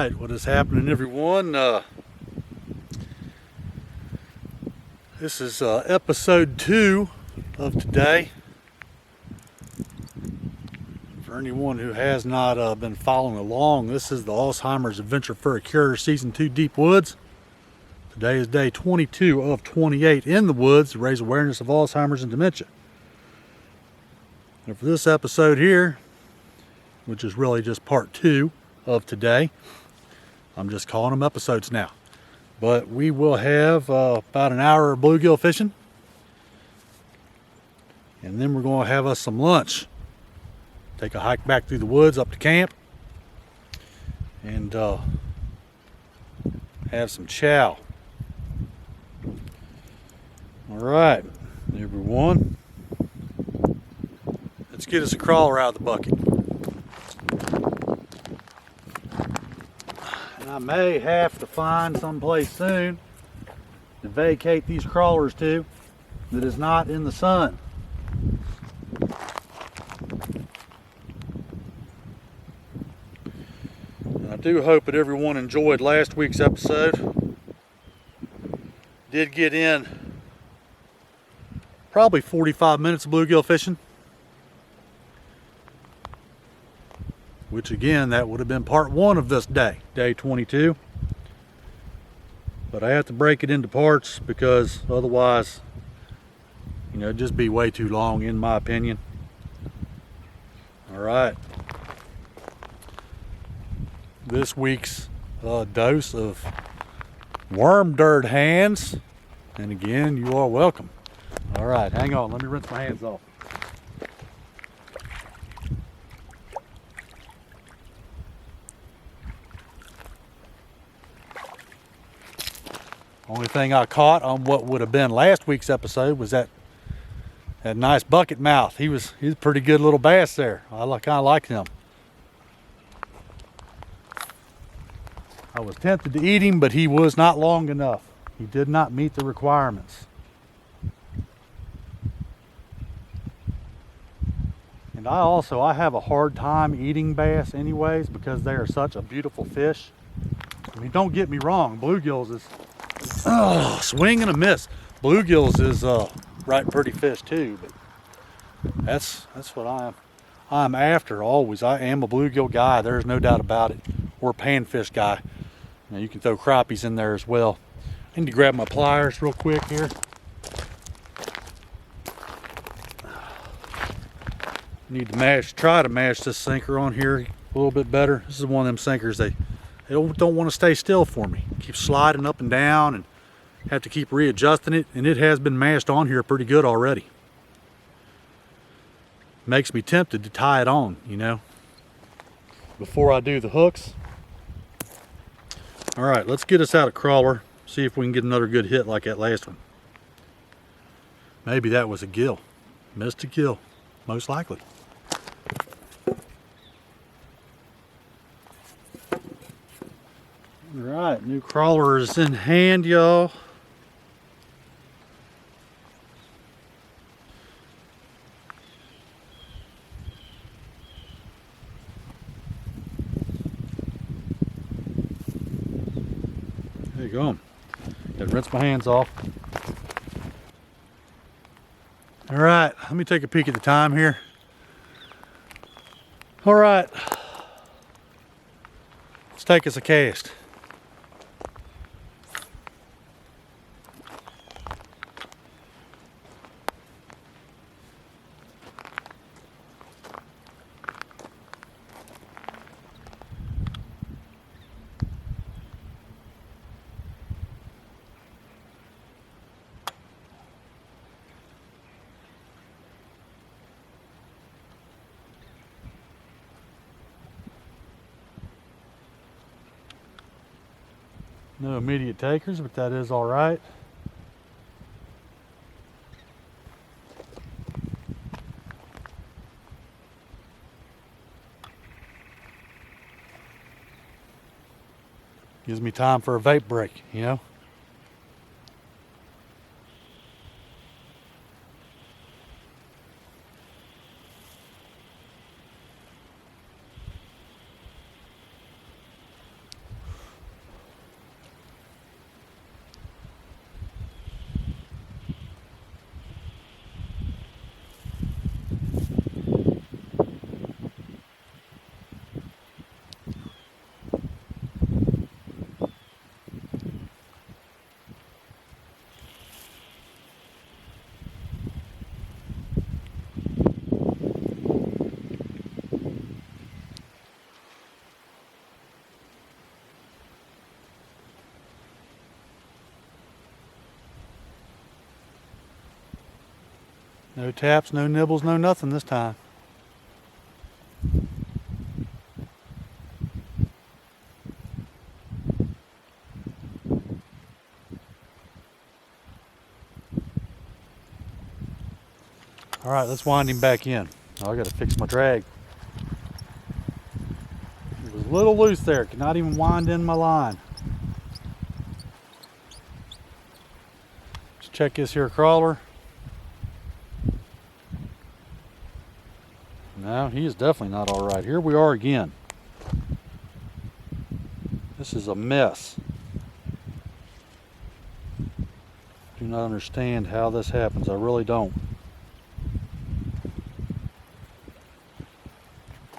Alright, what is happening, everyone? This is episode 2 of today. For anyone who has not been following along, this is the Alzheimer's Adventure for a Cure Season 2 Deep Woods. Today is day 22 of 28 in the woods to raise awareness of Alzheimer's and dementia. And for this episode here, which is really just part 2 of today, I'm just calling them episodes now. But we will have about an hour of bluegill fishing. And then we're going to have us some lunch. Take a hike back through the woods up to camp. And have some chow. Alright, everyone. Let's get us a crawler out of the bucket. I may have to find someplace soon to vacate these crawlers to that is not in the sun. And I do hope that everyone enjoyed last week's episode. Did get in probably 45 minutes of bluegill fishing. Which again, that would have been part 1 of this day, day 22. But I have to break it into parts because otherwise, it'd just be way too long in my opinion. All right. This week's dose of worm dirt hands. And again, you are welcome. All right, hang on, let me rinse my hands off. Only thing I caught on what would have been last week's episode was that nice bucket mouth. He's a pretty good little bass there. I kind of like him. I was tempted to eat him, but he was not long enough. He did not meet the requirements. And I have a hard time eating bass anyways because they are such a beautiful fish. I mean, don't get me wrong, bluegills is swing and a miss. Bluegills is right pretty fish too, but that's what I'm after always. I am a bluegill guy, there's no doubt about it. Or a panfish guy. Now you can throw crappies in there as well. I need to grab my pliers real quick here. Need to try to mash this sinker on here a little bit better. This is one of them sinkers they don't want to stay still for me. Keep sliding up and down and have to keep readjusting it, and it has been mashed on here pretty good already. Makes me tempted to tie it on, before I do the hooks. All right, let's get us out a crawler, see if we can get another good hit like that last one. Maybe that was a gill. Missed a gill, most likely. All right, new crawler is in hand, y'all. There you go. Gotta rinse my hands off. All right, let me take a peek at the time here. All right, let's take us a cast. No immediate takers, but that is all right. Gives me time for a vape break, No taps, no nibbles, no nothing this time. All right, let's wind him back in. Oh, I gotta fix my drag. It was a little loose there, could not even wind in my line. Let's check this here crawler. No, he is definitely not all right. Here we are again. This is a mess. Do not understand how this happens. I really don't.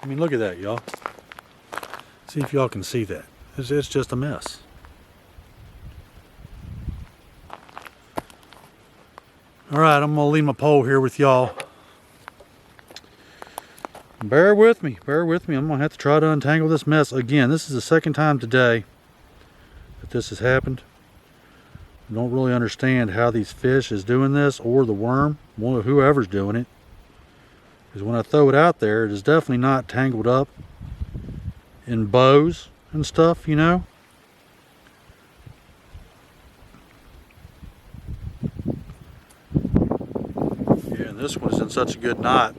I mean, look at that, y'all. See if y'all can see that. It's just a mess. All right, I'm gonna leave my pole here with y'all. Bear with me, bear with me. I'm gonna have to try to untangle this mess again. This is the second time today that this has happened. I don't really understand how these fish is doing this, or the worm, whoever's doing it. Because when I throw it out there, it is definitely not tangled up in bows and stuff, you know. Yeah, and this one is in such a good knot.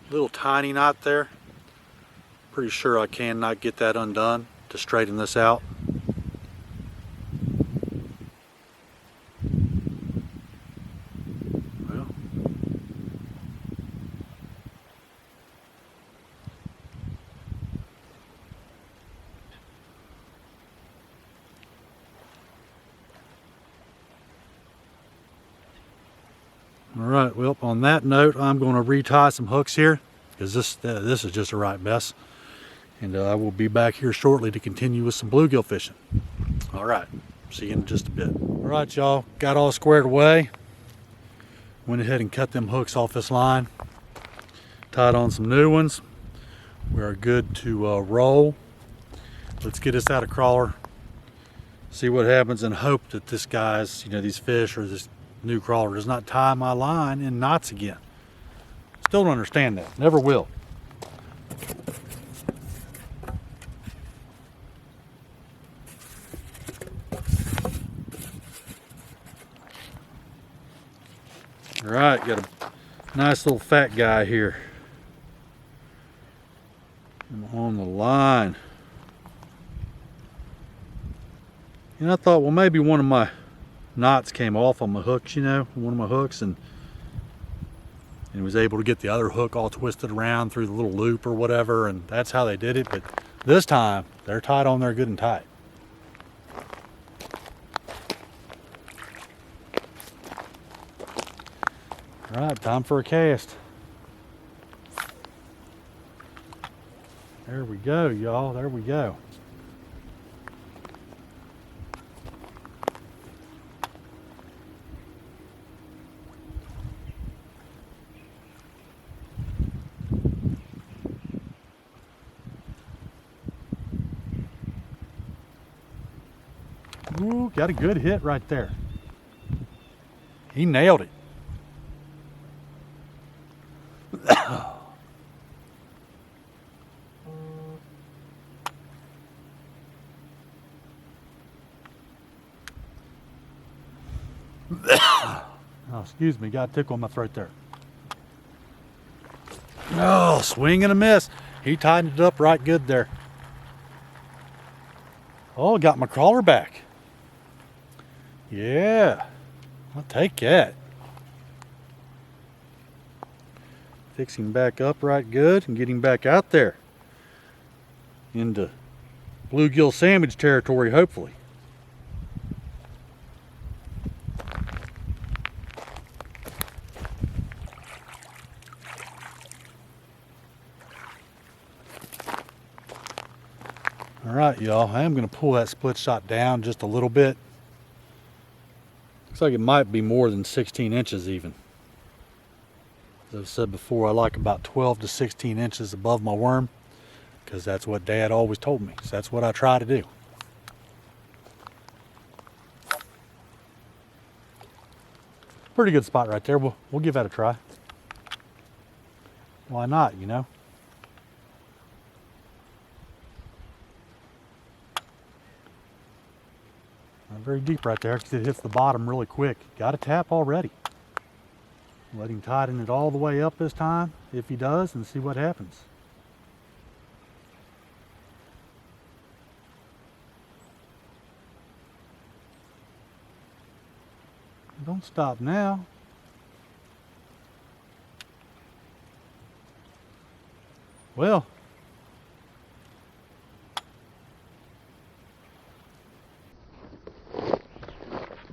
Little tiny knot there. Pretty sure I cannot get that undone to straighten this out. Well, all right, well, on that note, I'm going to retie some hooks here, because this is just a right mess. And I will be back here shortly to continue with some bluegill fishing. All right, see you in just a bit. All right, y'all, got all squared away. Went ahead and cut them hooks off this line. Tied on some new ones. We are good to roll. Let's get this out of crawler. See what happens, and hope that this guy's, these fish or this new crawler does not tie my line in knots again. Still don't understand that. Never will. All right, got a nice little fat guy here. I'm on the line. And I thought, well, maybe one of my knots came off on my hooks, one of my hooks, and was able to get the other hook all twisted around through the little loop or whatever, and that's how they did it. But this time, they're tied on there good and tight. All right, time for a cast. There we go, y'all. There we go. Ooh, got a good hit right there. He nailed it. Oh, excuse me, got a tickle in my throat there. Oh, swing and a miss. He tightened it up right good there. Oh, got my crawler back. Yeah, I'll take that. Fix him back up right good and get him back out there into bluegill sandwich territory, hopefully. All right, y'all, I am going to pull that split shot down just a little bit. Looks like it might be more than 16 inches even. As I've said before, I like about 12 to 16 inches above my worm, because that's what Dad always told me. So that's what I try to do. Pretty good spot right there. We'll give that a try. Why not, you know? Not very deep right there because it hits the bottom really quick. Got a tap already. Let him tighten it all the way up this time, if he does, and see what happens. Don't stop now. Well,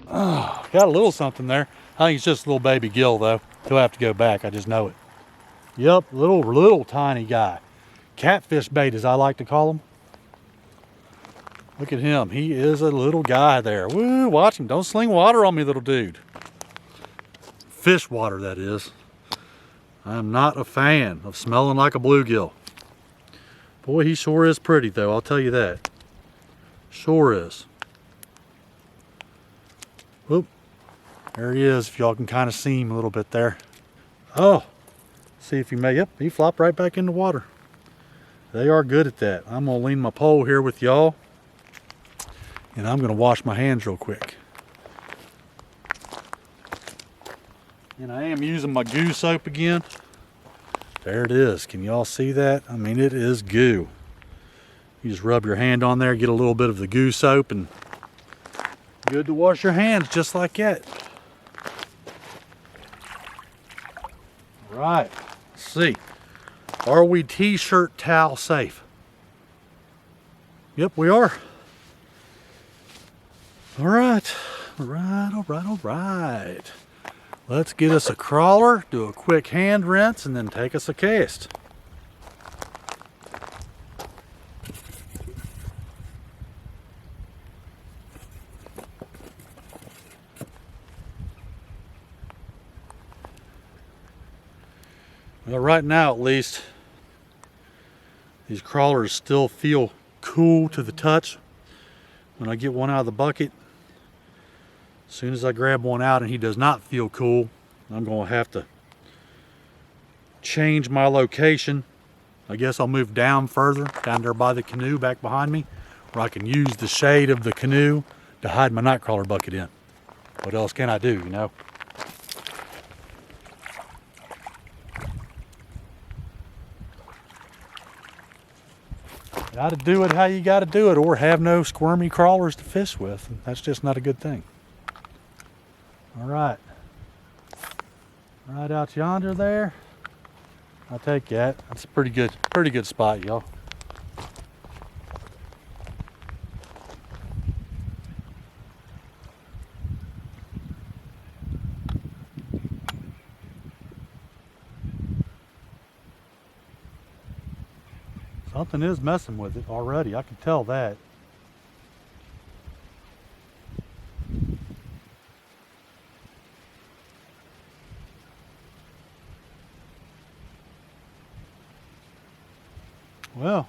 got a little something there. I think it's just a little baby gill though. He'll have to go back, I just know it. Yep, little tiny guy. Catfish bait, as I like to call him. Look at him, he is a little guy there. Woo, watch him, don't sling water on me, little dude. Fish water, that is. I'm not a fan of smelling like a bluegill. Boy, he sure is pretty though, I'll tell you that. Sure is. Whoop, there he is, if y'all can kind of see him a little bit there. Oh, see if he may, yep, he flopped right back in the water. They are good at that. I'm gonna lean my pole here with y'all, and I'm gonna wash my hands real quick. And I am using my goo soap again. There it is, can y'all see that? I mean, it is goo. You just rub your hand on there, get a little bit of the goo soap, and good to wash your hands just like that. Right, let's see. Are we t-shirt towel safe? Yep, we are. All right. Let's get us a crawler, do a quick hand rinse, and then take us a cast. Well, right now at least, these crawlers still feel cool to the touch. When I get one out of the bucket, as soon as I grab one out and he does not feel cool, I'm going to have to change my location. I guess I'll move down further, down there by the canoe back behind me, where I can use the shade of the canoe to hide my night crawler bucket in. What else can I do, you know? Got to do it how you got to do it, or have no squirmy crawlers to fish with. That's just not a good thing. All right. Right out yonder there. I'll take that. That's a pretty good spot, y'all. Something is messing with it already. I can tell that. Well,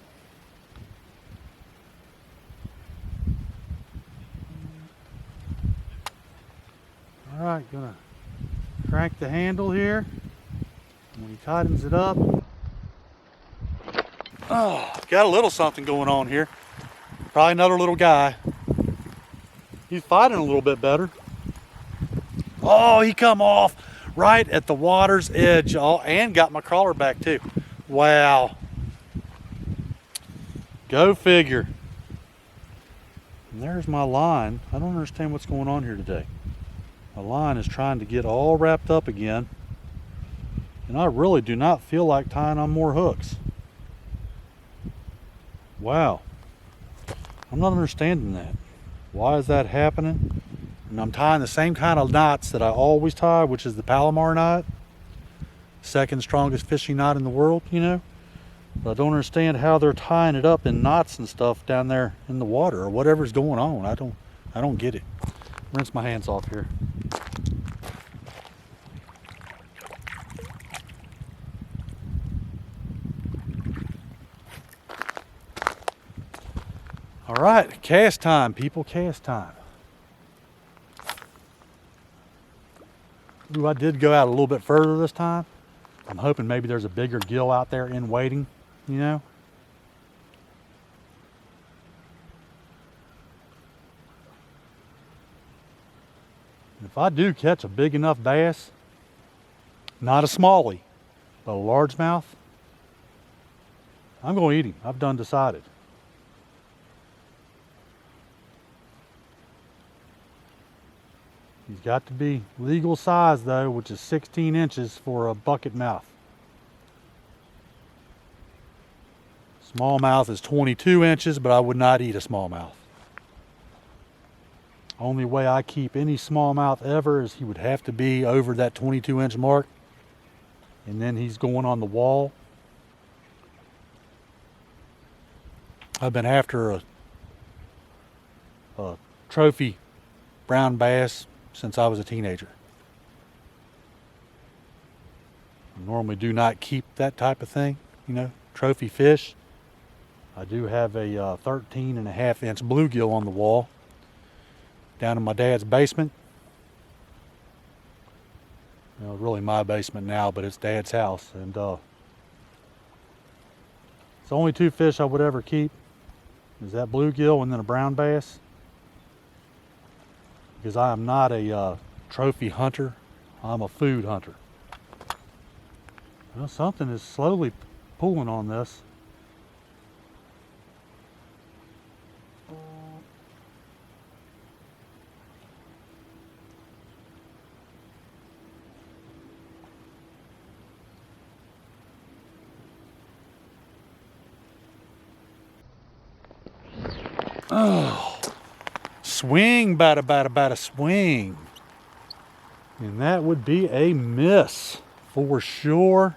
all right, gonna crank the handle here. When he tightens it up, oh, got a little something going on here. Probably another little guy. He's fighting a little bit better. Oh, he come off right at the water's edge, y'all, and got my crawler back too. Wow. Go figure. And there's my line. I don't understand what's going on here today. My line is trying to get all wrapped up again, and I really do not feel like tying on more hooks. Wow. I'm not understanding that. Why is that happening? And I'm tying the same kind of knots that I always tie, which is the Palomar knot. Second strongest fishing knot in the world, you know. But I don't understand how they're tying it up in knots and stuff down there in the water, or whatever's going on. I don't get it. Rinse my hands off here. All right, cast time, people, cast time. Ooh, I did go out a little bit further this time. I'm hoping maybe there's a bigger gill out there in waiting, you know. If I do catch a big enough bass, not a smallie, but a largemouth, I'm going to eat him. I've done decided. He's got to be legal size though, which is 16 inches for a bucket mouth. Smallmouth is 22 inches, but I would not eat a smallmouth. Only way I keep any smallmouth ever is he would have to be over that 22-inch mark, and then he's going on the wall. I've been after a trophy brown bass since I was a teenager. I normally do not keep that type of thing, you know, trophy fish. I do have a 13.5-inch bluegill on the wall down in my dad's basement. You know, really my basement now, but it's Dad's house. And it's only two fish I would ever keep. Is that bluegill and then a brown bass. Because I am not a trophy hunter, I'm a food hunter. Well, something is slowly pulling on this. Oh, swing, bada, swing. And that would be a miss for sure.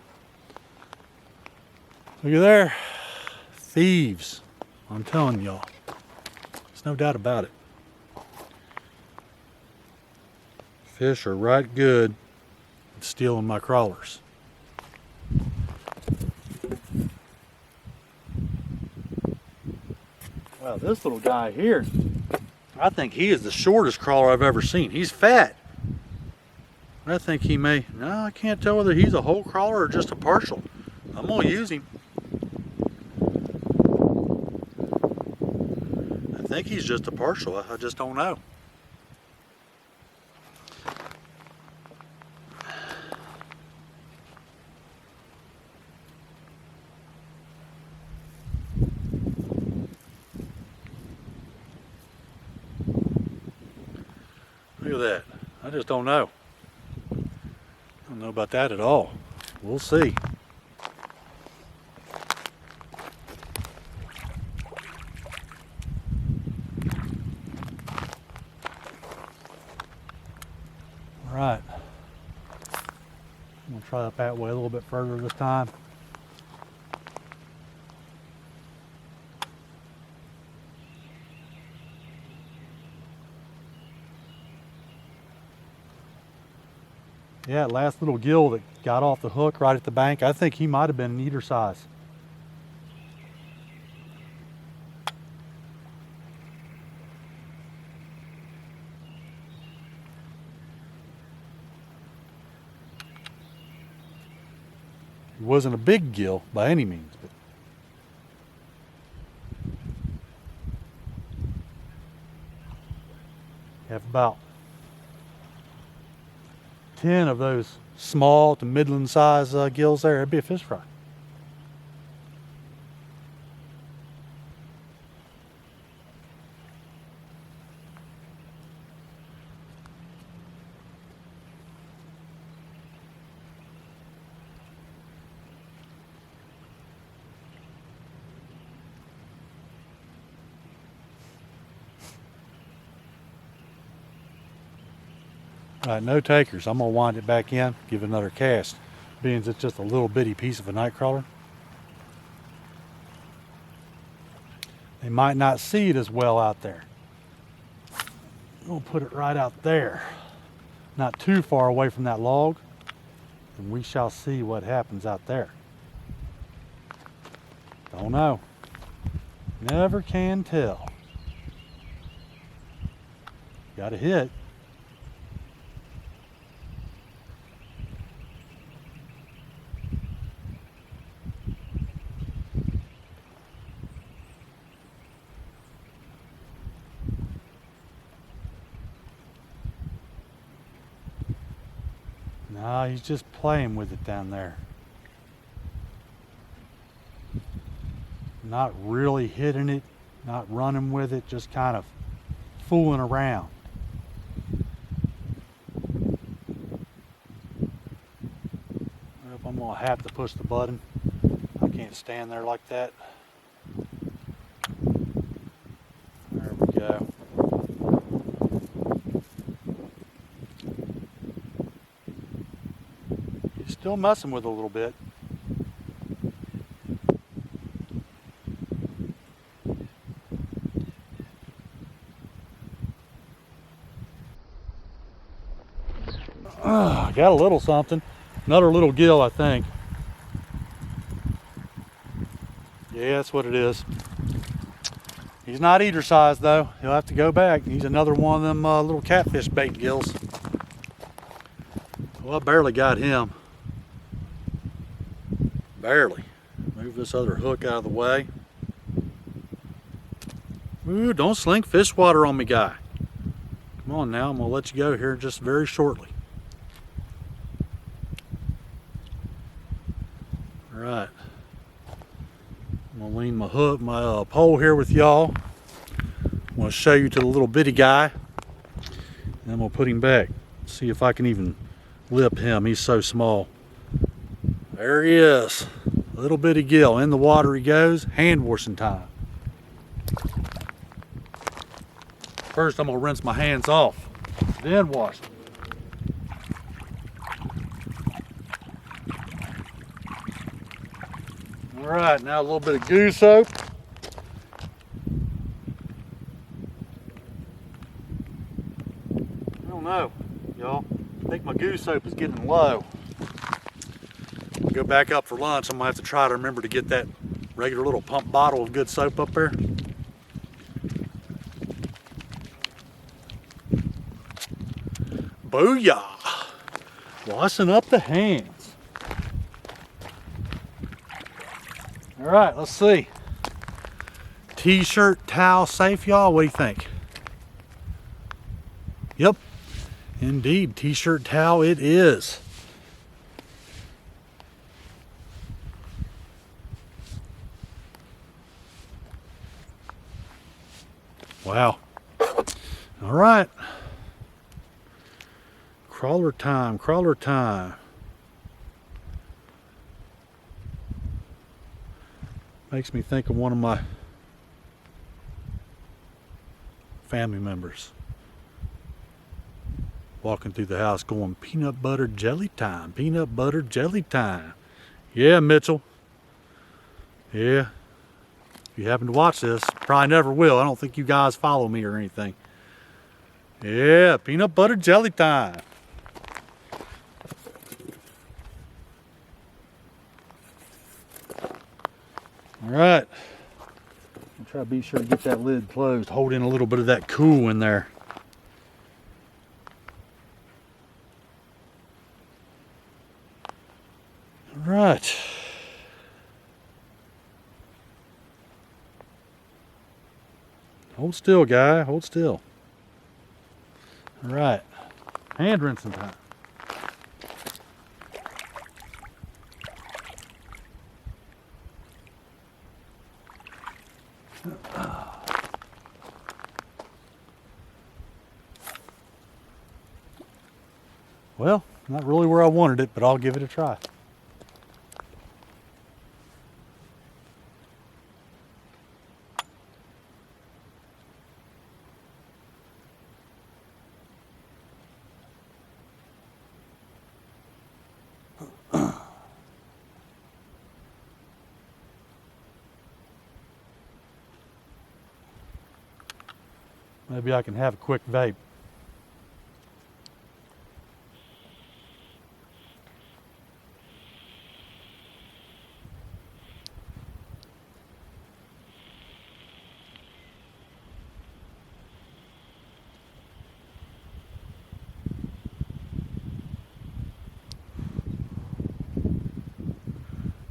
Look at there. Thieves. I'm telling y'all. There's no doubt about it. Fish are right good at stealing my crawlers. Wow, this little guy here, I think he is the shortest crawler I've ever seen. He's fat. I think he may, no, I can't tell whether he's a whole crawler or just a partial. I'm gonna use him. I think he's just a partial, I just don't know. Look at that. I just don't know. I don't know about that at all. We'll see. All right. I'm gonna try up that way a little bit further this time. Yeah, last little gill that got off the hook right at the bank, I think he might have been an eater size. He wasn't a big gill by any means, but have about 10 of those small to middling size gills there. It'd be a fish fry. All right, no takers. I'm gonna wind it back in, give it another cast, being it's just a little bitty piece of a night crawler. They might not see it as well out there. I'm gonna put it right out there, not too far away from that log, and we shall see what happens out there. Don't know. Never can tell. Got a hit. No, he's just playing with it down there. Not really hitting it, not running with it, just kind of fooling around. If I'm gonna have to push the button, I can't stand there like that. There we go. He's still messing with it a little bit. Got a little something. Another little gill, I think. Yeah, that's what it is. He's not eater size though. He'll have to go back. He's another one of them little catfish bait gills. Well, I barely got him. Barely. Move this other hook out of the way. Ooh, don't sling fish water on me, guy. Come on now, I'm gonna let you go here just very shortly. All right. I'm gonna lean my hook, my pole here with y'all. I'm gonna show you to the little bitty guy. And I'm gonna put him back. See if I can even lip him. He's so small. There he is. Little bitty gill. In the water he goes. Hand washing time. First I'm gonna rinse my hands off, then wash them. All right, now a little bit of goose soap. I don't know, y'all. I think my goose soap is getting low. Go back up for lunch. I'm gonna have to try to remember to get that regular little pump bottle of good soap up there. Booyah! Washing up the hands. All right, let's see. T-shirt towel safe, y'all. What do you think? Yep, indeed, t-shirt towel it is. Wow. All right. Crawler time, crawler time. Makes me think of one of my family members walking through the house going, peanut butter jelly time, peanut butter jelly time. Yeah, Mitchell. Yeah. If you happen to watch this, probably never will. I don't think you guys follow me or anything. Yeah, peanut butter jelly time. All right, I'll try to be sure to get that lid closed, hold in a little bit of that cool in there. All right. Hold still, guy, hold still. All right, hand rinsing time. Well, not really where I wanted it, but I'll give it a try. Maybe I can have a quick vape.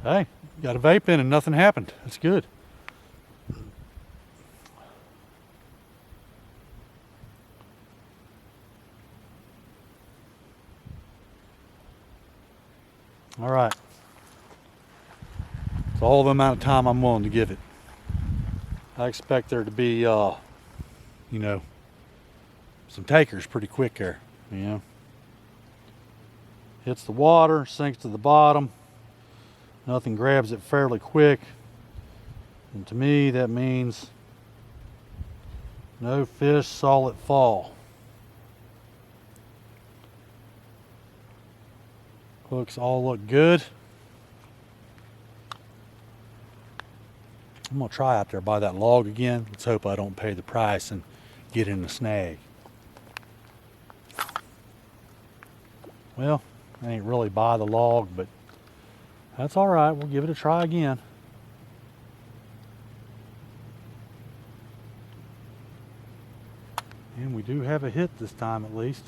Hey, got a vape in and nothing happened. That's good. All right. It's all the amount of time I'm willing to give it. I expect there to be, you know, some takers pretty quick there, you know. Hits the water, sinks to the bottom. Nothing grabs it fairly quick. And to me, that means no fish saw it fall. Hooks all look good. I'm gonna try out there by that log again. Let's hope I don't pay the price and get in the snag. Well, I ain't really by the log, but that's all right. We'll give it a try again. And we do have a hit this time at least.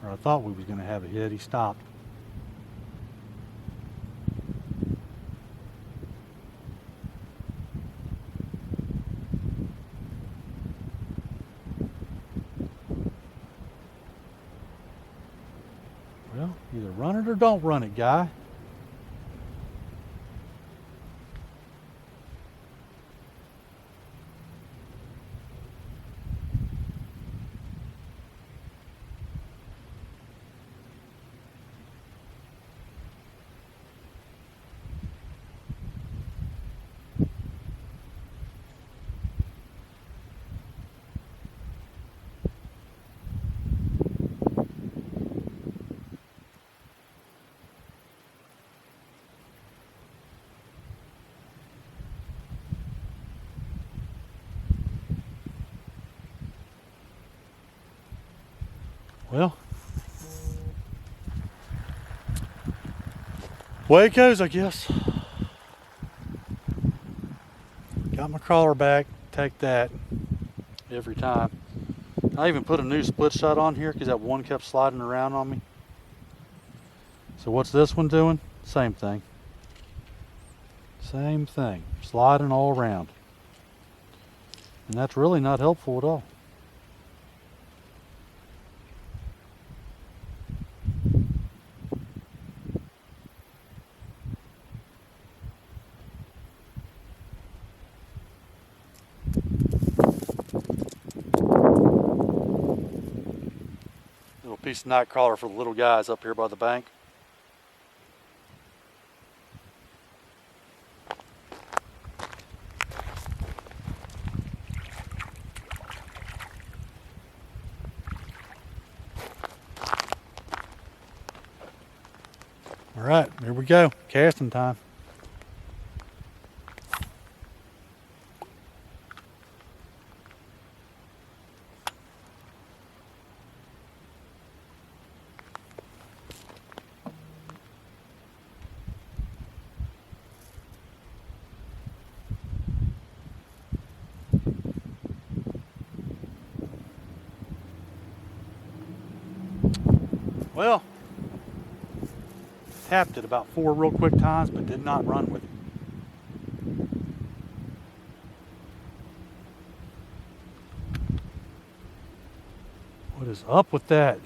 Or I thought we was gonna have a hit. He stopped. Well, either run it or don't run it, guy. Well, way it goes, I guess. Got my crawler back, take that every time. I even put a new split shot on here because that one kept sliding around on me. So what's this one doing? Same thing. Same thing, sliding all around. And that's really not helpful at all. Little piece of night crawler for the little guys up here by the bank. All right, here we go, casting time. Well, tapped it about 4 real quick times, but did not run with it. What is up with that?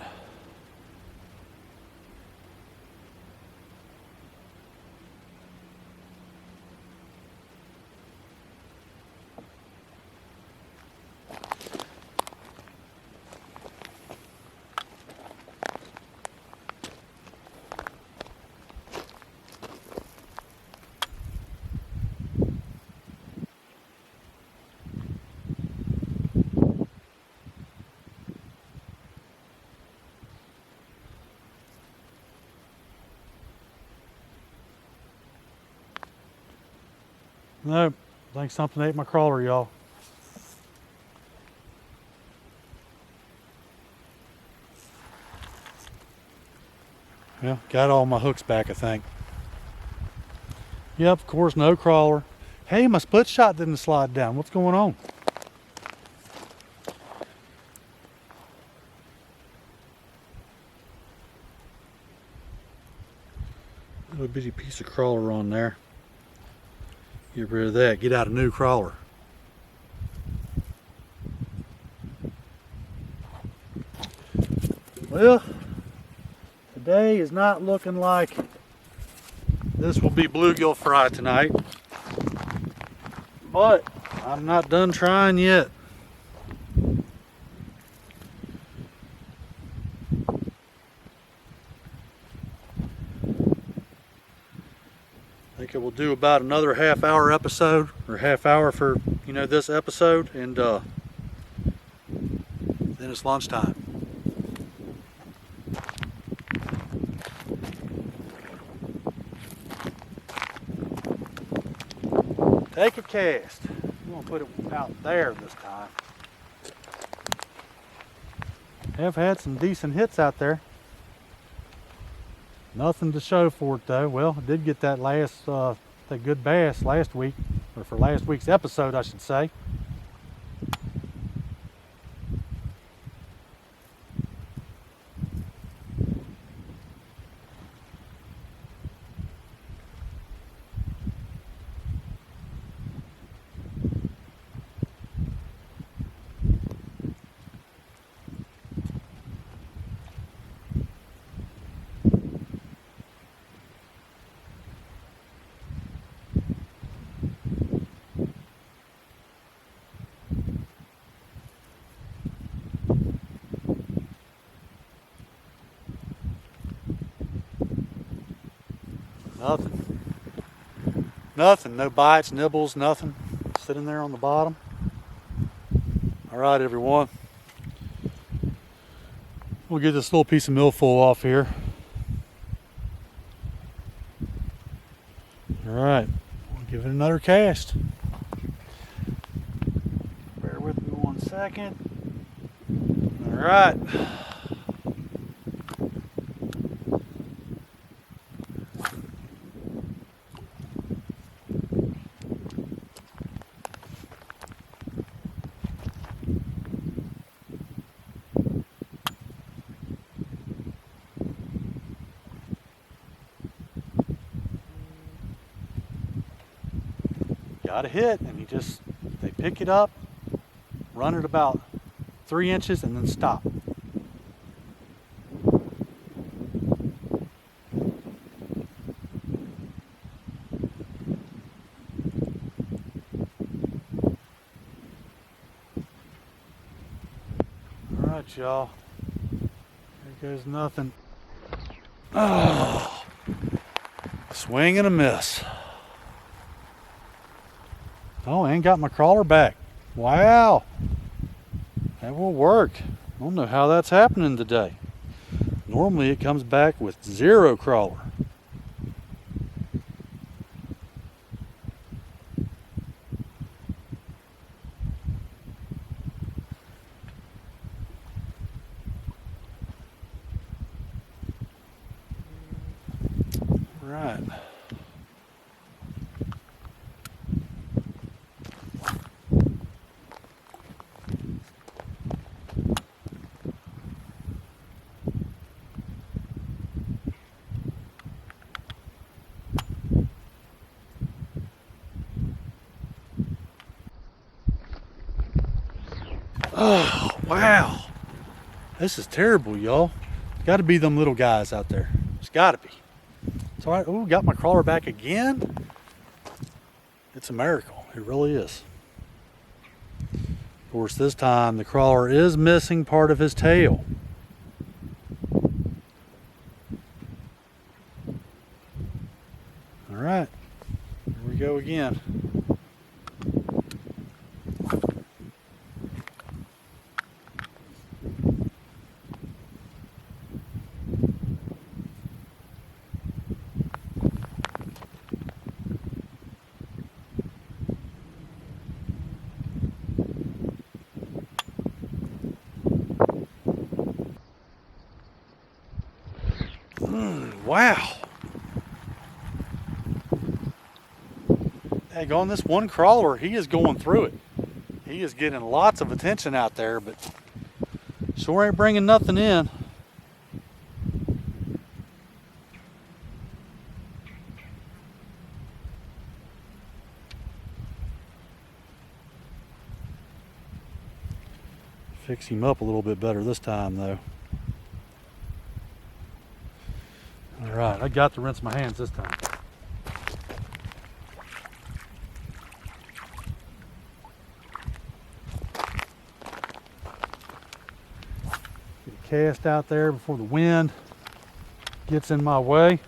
Nope, I think something ate my crawler, y'all. Yeah, got all my hooks back, I think. Yep, of course, no crawler. Hey, my split shot didn't slide down. What's going on? Little bitty piece of crawler on there. Get rid of that. Get out a new crawler. Well, Today is not looking like this will be bluegill fry tonight, but I'm not done trying yet. I think it will do about another half-hour episode, or half hour for, this episode, and then it's lunchtime. Take a cast. I'm gonna put it out there this time. Have had some decent hits out there. Nothing to show for it though. Well, I did get that that good bass last week, or for last week's episode, I should say. Nothing. Nothing. No bites, nibbles, nothing. Sitting there on the bottom. All right, everyone. We'll get this little piece of milfoil off here. All right. We'll give it another cast. Bear with me 1 second. All right. Got a hit, and they pick it up, run it about 3 inches, and then stop. All right, y'all. There goes nothing. Oh, swing and a miss. Oh, and got my crawler back. Wow. That will work. I don't know how that's happening today. Normally it comes back with 0 crawler. Right. Oh, wow. This is terrible, y'all. Got to be them little guys out there. It's got to be. It's all right. Oh, got my crawler back again. It's a miracle. It really is. Of course, this time the crawler is missing part of his tail. All right. Here we go again. Wow. Dang on, this one crawler, he is going through it. He is getting lots of attention out there, but sure ain't bringing nothing in. Fix him up a little bit better this time, though. All right, I got to rinse my hands this time. Get a cast out there before the wind gets in my way.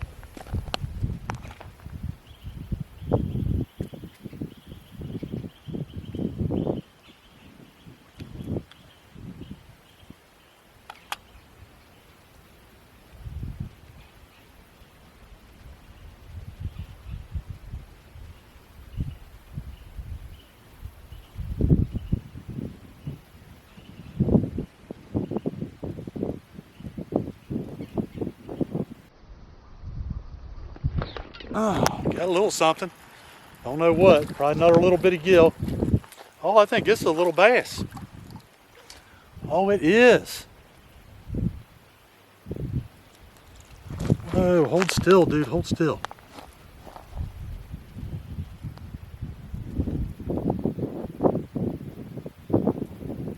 Oh, got a little something. Don't know what. Probably another little bitty gill. Oh, I think this is a little bass. Oh, it is. Oh, hold still, dude. Hold still.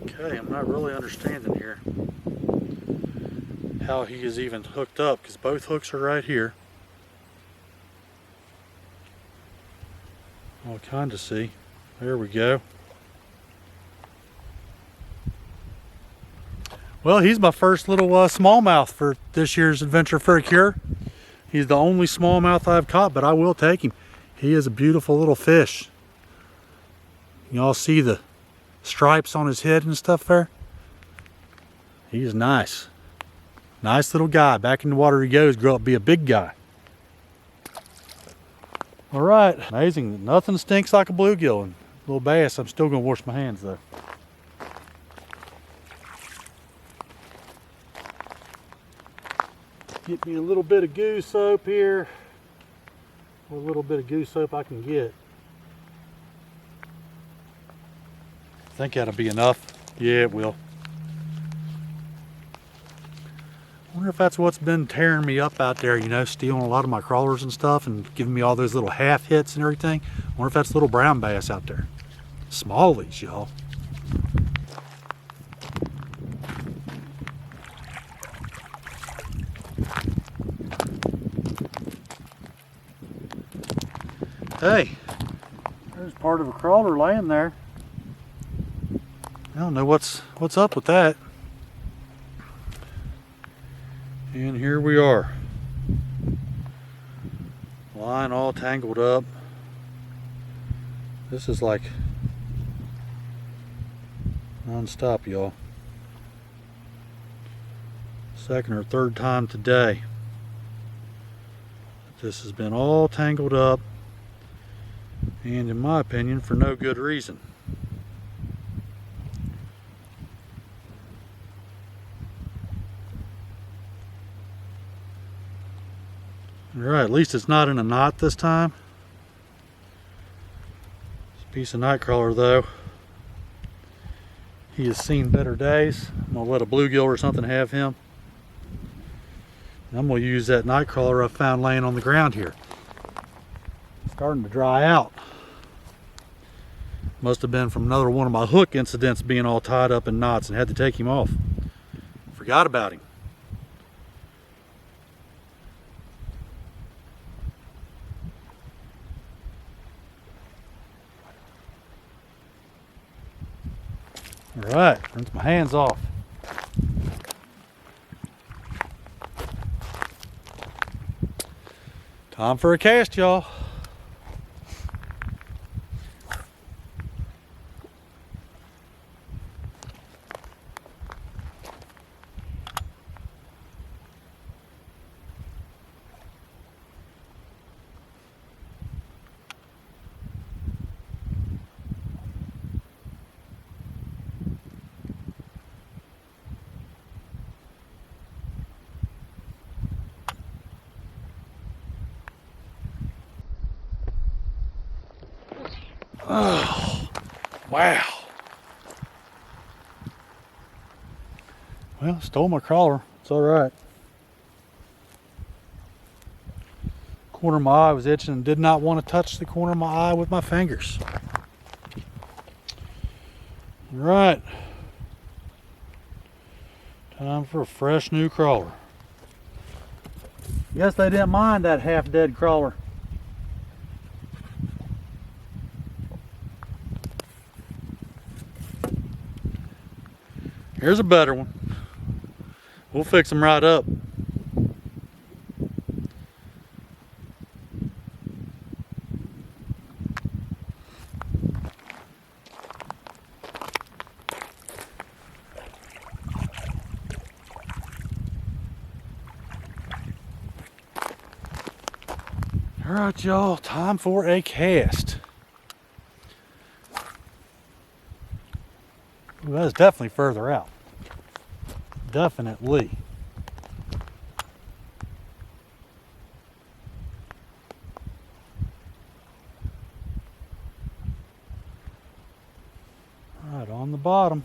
Okay, I'm not really understanding here how he is even hooked up, because both hooks are right here. I'll kind of see. There we go. Well, he's my first little smallmouth for this year's Adventure for a Cure. He's the only smallmouth I've caught, but I will take him. He is a beautiful little fish. Y'all see the stripes on his head and stuff there? He's nice. Nice little guy. Back in the water he goes, grow up to be a big guy. All right, amazing that nothing stinks like a bluegill and little bass. I'm still gonna wash my hands though. Get me a little bit of goose soap here. A little bit of goose soap I can get. I think that'll be enough. Yeah, it will. I wonder if that's what's been tearing me up out there, you know, stealing a lot of my crawlers and stuff and giving me all those little half hits and everything. I wonder if that's little brown bass out there. Smallies, y'all. Hey, there's part of a crawler laying there. I don't know what's up with that. And here we are. Line all tangled up. This is like non-stop, y'all. Second or third time today. This has been all tangled up, and in my opinion, for no good reason. Alright, at least it's not in a knot this time. It's a piece of nightcrawler though. He has seen better days. I'm going to let a bluegill or something have him. And I'm going to use that nightcrawler I found laying on the ground here. It's starting to dry out. Must have been from another one of my hook incidents being all tied up in knots and had to take him off. Forgot about him. All right, rinse my hands off. Time for a cast, y'all. Oh, wow. Well, stole my crawler. It's all right. Corner of my eye was itching and did not want to touch the corner of my eye with my fingers. All right. Time for a fresh new crawler. Guess they didn't mind that half-dead crawler. Here's a better one. We'll fix them right up. All right, y'all, time for a cast. Ooh, that is definitely further out. Definitely. Right on the bottom.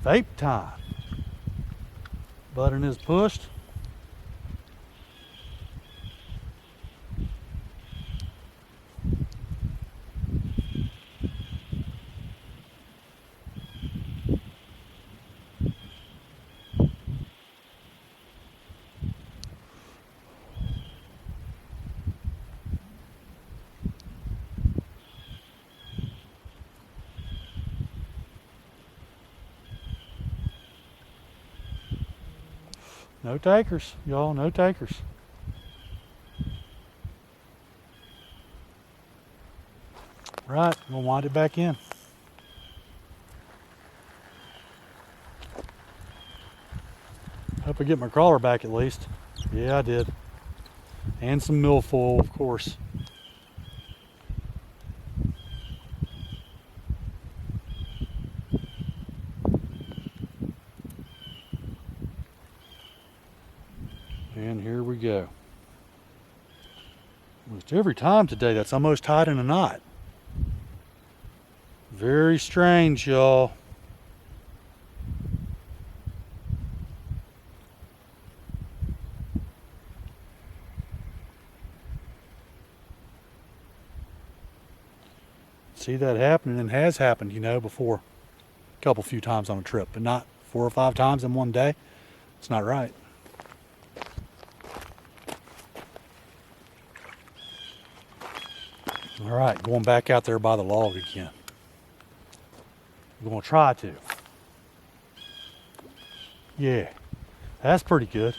Vape time. Button is pushed. No takers, y'all, no takers. Right, we'll wind it back in. Hope I get my crawler back at least. Yeah, I did. And some milfoil, of course. And here we go. Almost every time today, that's almost tied in a knot. Very strange, y'all. See that happening, and has happened, you know, before. A few times on a trip, but not 4 or 5 times in one day. It's not right. All right, going back out there by the log again. We're gonna try to. Yeah, that's pretty good.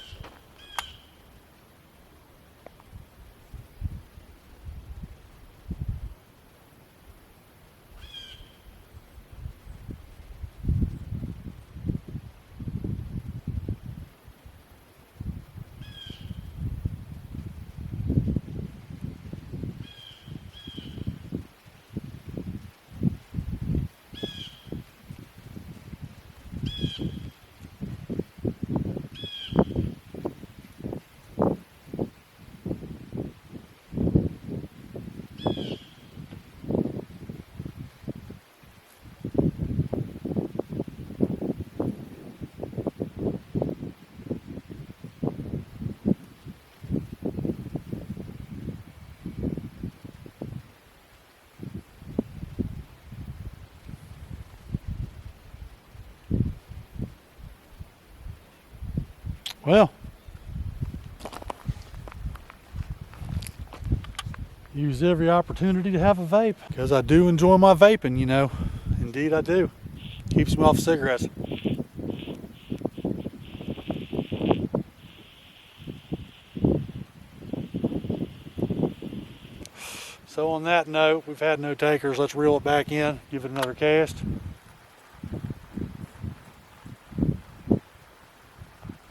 Well, use every opportunity to have a vape because I do enjoy my vaping, you know. Indeed I do. Keeps me off cigarettes. So on that note, we've had no takers. Let's reel it back in, give it another cast.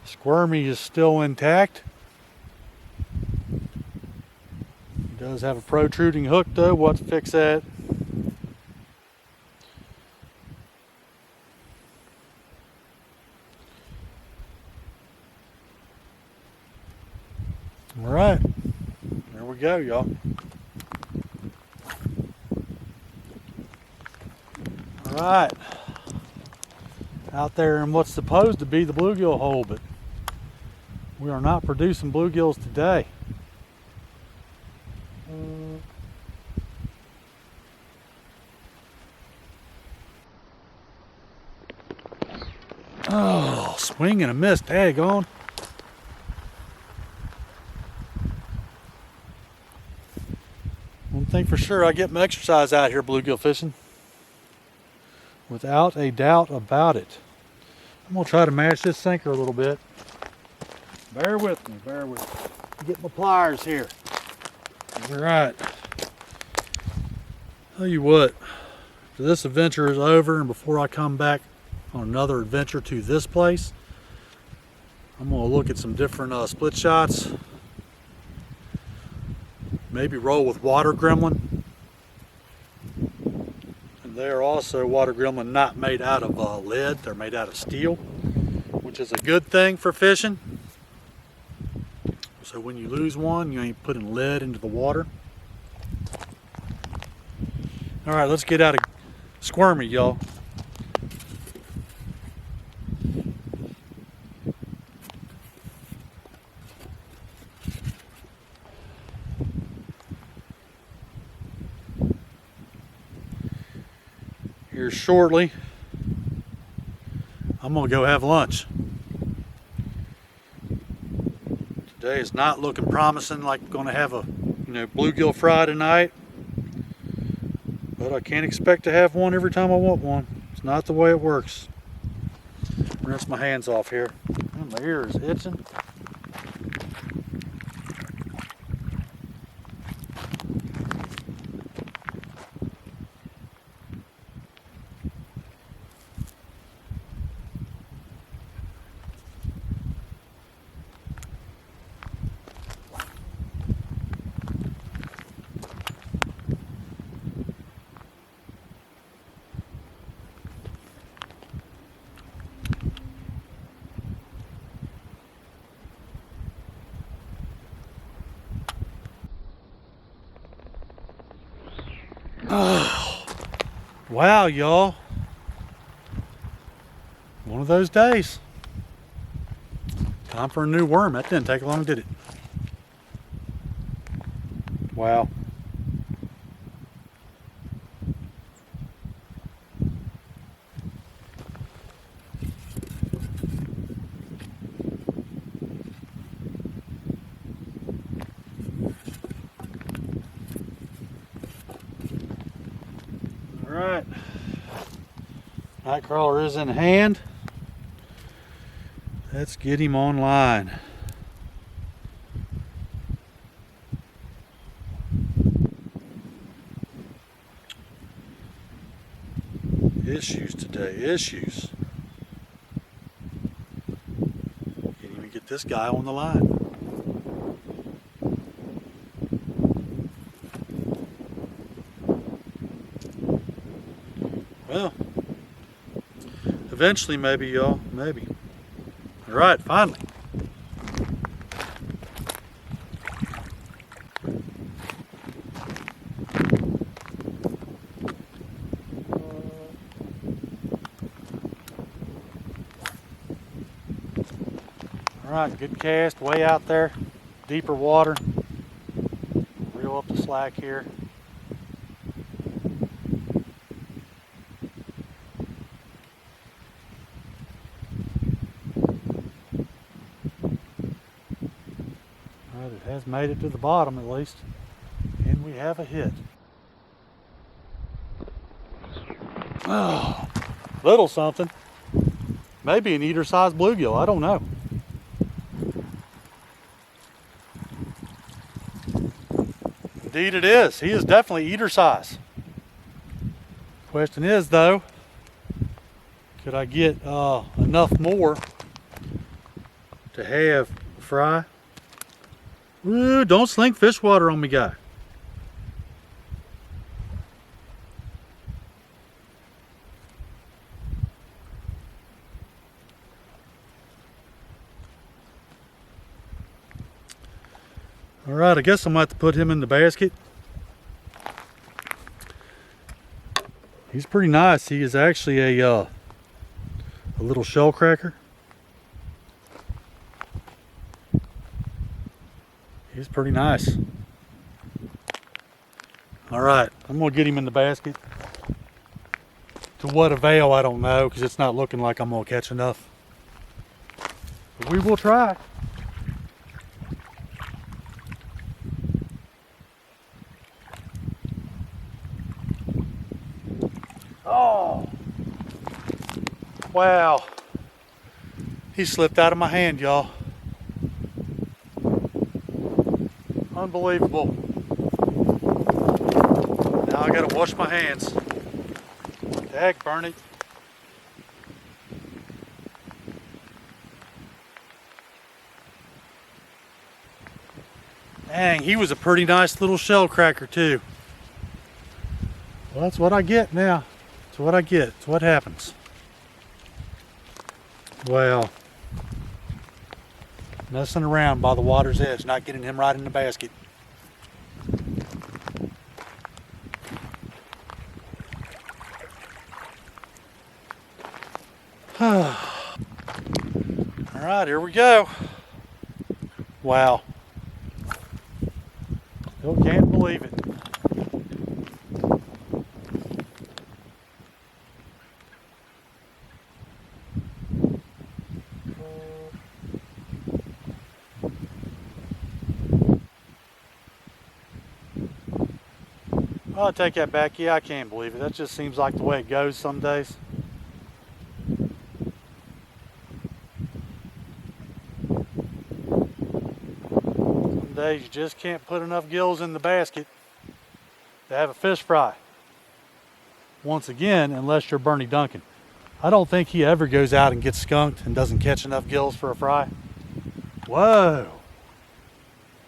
Squirmy is still intact. It does have a protruding hook though. We'll have to fix that. All right, there we go, y'all. All right, out there in what's supposed to be the bluegill hole, but we are not producing bluegills today. Oh, swing and a miss, daggone. One thing for sure, I get my exercise out here bluegill fishing. Without a doubt about it. I'm gonna try to mash this sinker a little bit. Bear with me, bear with me. Get my pliers here. All right. Tell you what, after this adventure is over and before I come back on another adventure to this place, I'm gonna look at some different split shots. Maybe roll with water gremlin. And they are also water gremlin not made out of lead, they're made out of steel, which is a good thing for fishing. So when you lose one, you ain't putting lead into the water. All right, let's get out of squirmy, y'all. Here shortly, I'm gonna go have lunch. Today is not looking promising, like we're gonna have a bluegill fry tonight, but I can't expect to have one every time I want one. It's not the way it works. Rinse my hands off here. And my ear is itching. Oh, wow, y'all. One of those days. Time for a new worm. That didn't take long, did it? Wow. All right. Nightcrawler is in hand. Let's get him online. Issues today, issues. Can't even get this guy on the line. Well, eventually maybe, y'all, maybe. All right, finally. All right, good cast, way out there, deeper water. Reel up the slack here. All right, it has made it to the bottom at least, and we have a hit. Oh, little something. Maybe an eater-sized bluegill, I don't know. Indeed it is. He is definitely eater size. Question is though, could I get enough more to have a fry? Ooh, don't sling fish water on me, guy. All right, I guess I'm gonna have to put him in the basket. He's pretty nice. He is actually a little shell cracker. He's pretty nice. All right, I'm gonna get him in the basket. To what avail, I don't know, because it's not looking like I'm gonna catch enough. But we will try. Oh, wow. He slipped out of my hand, y'all. Unbelievable. Now I gotta wash my hands. Heck, Bernie. Dang, he was a pretty nice little shell cracker too. Well, that's what I get now. That's what I get. It's what happens. Well, messing around by the water's edge, not getting him right in the basket. All right, here we go. Wow. Still can't believe it. I'll take that back. Yeah, I can't believe it. That just seems like the way it goes some days. Some days you just can't put enough gills in the basket to have a fish fry. Once again, unless you're Bernie Duncan. I don't think he ever goes out and gets skunked and doesn't catch enough gills for a fry. Whoa.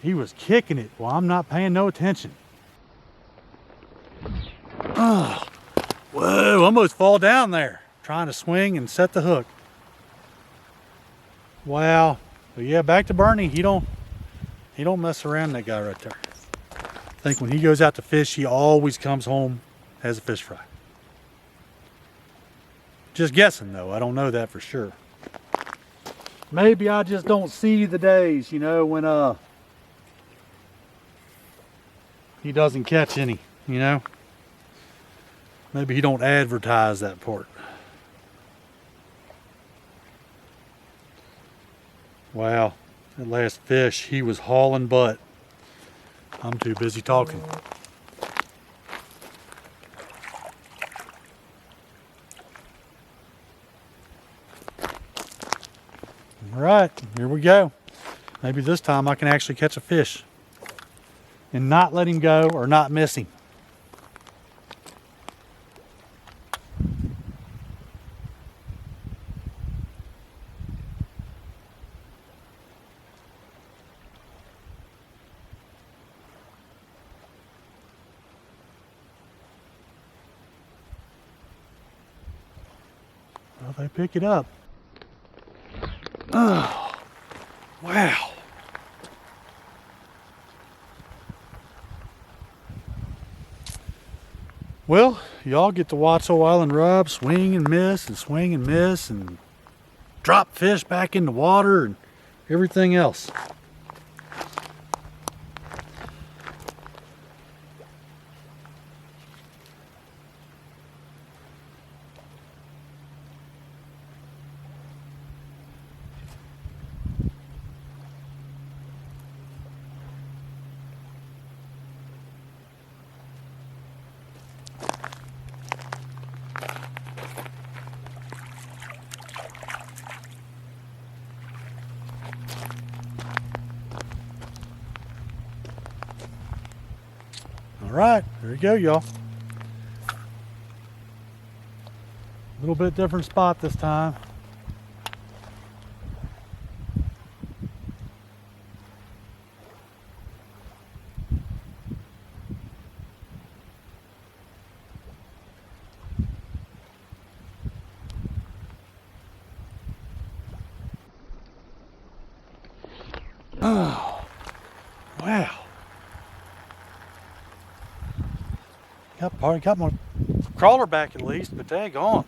He was kicking it while I'm not paying no attention. Oh, whoa, almost fall down there trying to swing and set the hook. Wow. But yeah, back to Bernie. He don't mess around, that guy right there. I think when he goes out to fish, he always comes home as a fish fry. Just guessing though, I don't know that for sure. Maybe I just don't see the days, you know, when he doesn't catch any, you know. Maybe he don't advertise that part. Wow, that last fish, he was hauling butt. I'm too busy talking. All right, here we go. Maybe this time I can actually catch a fish and not let him go or not miss him. Well, they pick it up. Oh, wow. Well, y'all get to watch old Island Rob swing and miss and swing and miss and drop fish back in the water and everything else. All right, there you go, y'all. A little bit different spot this time. Oh, Wow. Got my crawler back at least, but daggone.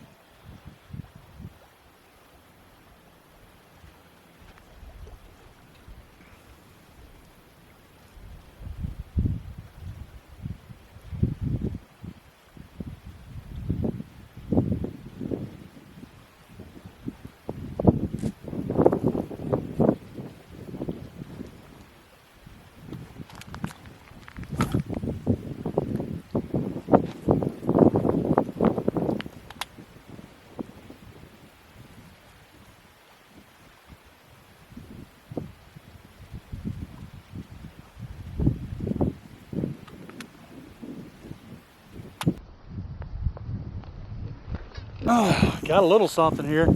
Oh, got a little something here.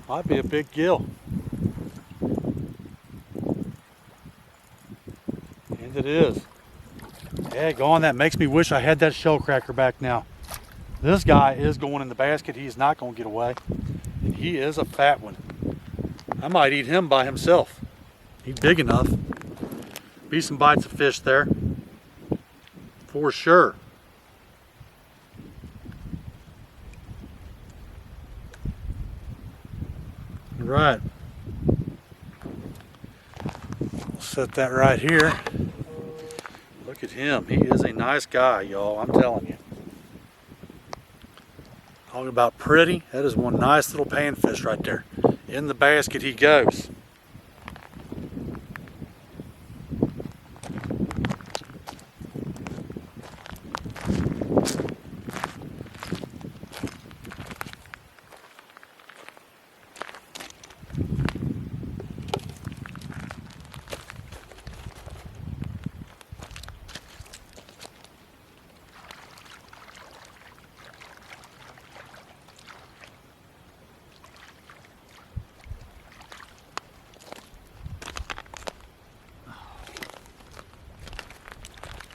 Might be a big gill. And it is. Daggone, that makes me wish I had that shell cracker back now. This guy is going in the basket. He is not going to get away. And he is a fat one. I might eat him by himself. He's big enough. Be some bites of fish there. For sure. Right. We'll set that right here. Look at him. He is a nice guy, y'all. I'm telling you. Talking about pretty. That is one nice little panfish right there. In the basket he goes.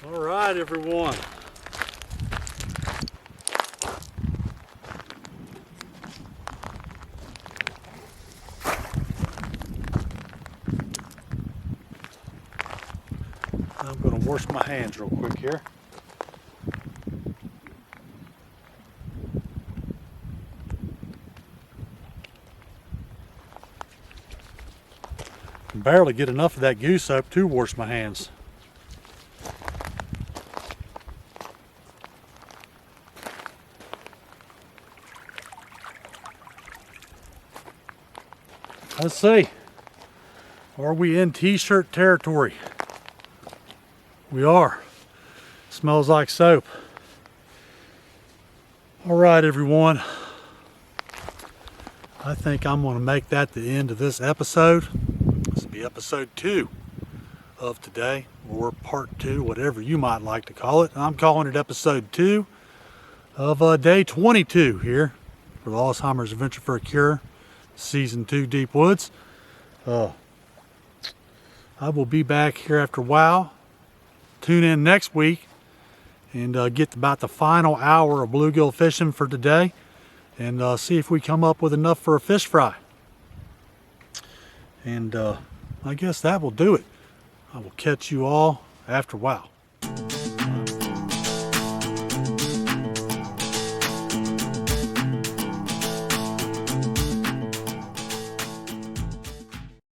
All right, everyone. I'm going to wash my hands real quick here. I can barely get enough of that goose soap to wash my hands. Let's see. Are we in t-shirt territory? We are. Smells like soap. All right, everyone. I think I'm going to make that the end of this episode. This will be episode 2 of today, or part 2, whatever you might like to call it. I'm calling it episode 2 of day 22 here for the Alzheimer's Adventure for a Cure, season 2, Deep Woods. I will be back here after a while. Tune in next week and get about the final hour of bluegill fishing for today, and see if we come up with enough for a fish fry. And I guess that will do it. I will catch you all after a while.